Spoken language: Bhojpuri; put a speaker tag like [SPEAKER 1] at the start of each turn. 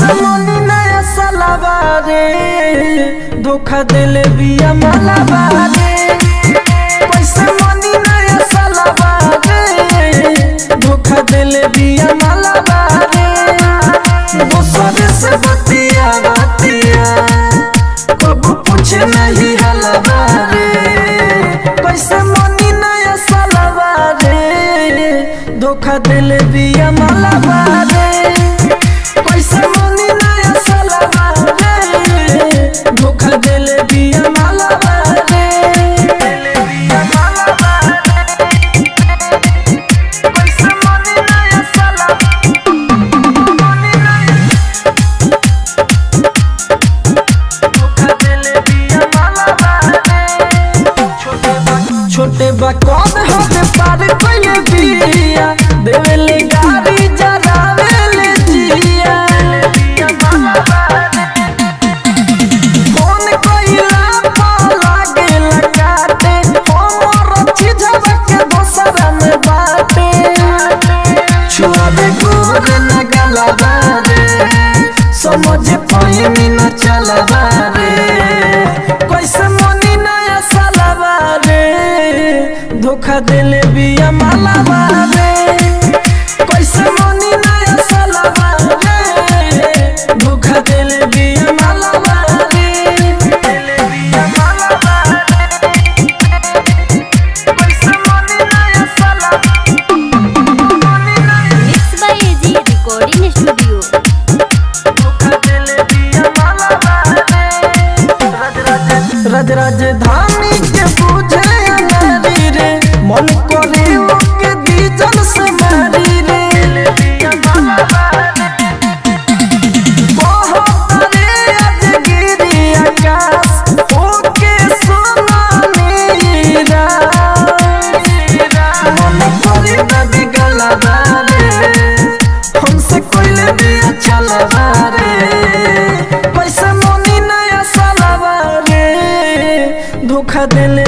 [SPEAKER 1] पैसा मनी नया सलावा रे धोखा दिले बिया मलावा रे पैसा मनी नया सलावा रे धोखा दिले बिया मलावा रे दूसरे से बतिया कब पूछे नहीं हलवा रे पैसा मनी नया सलावा रे धोखा दिले बिया मलावा रे पैसा मनी नया सलावा रे धोखा दिले बिया मलावा रे दिले बिया मलावा रे पैसा मनी नया सलावा मनी नया धोखा दिले बिया मलावा रे छोटे बा कौन हद पार कोई बिया देवेले गाड़ी जरावेले जिया कौन कोइला पाला गेला काटे हमर चिझवा के दोसरा में बाटे छुआबे गोर न गलबा रे समझ पाइनी न चलबा रे कैसे मनी नया सलावा रे धोखा दिले बिया मलावा रे कैसे मनी नया सलावा रे धोखा दिले बिया मलावा रे दिले बिया मलावा रे कैसे मनी नया सलावा मनी नया
[SPEAKER 2] mix by AG recording studio.
[SPEAKER 1] धोखा दिले बिया मलावा रे राज राजधानी के पूजे नारी रे मन करे ओके दीजन से मारी रे बहुत रे आज गिरी आकाश ओके सोना नीरा मन करे न बिगला रे हमसे कोई भी अच्छा लगा रे पैसा मनी नया सलावा रे धोखा दिले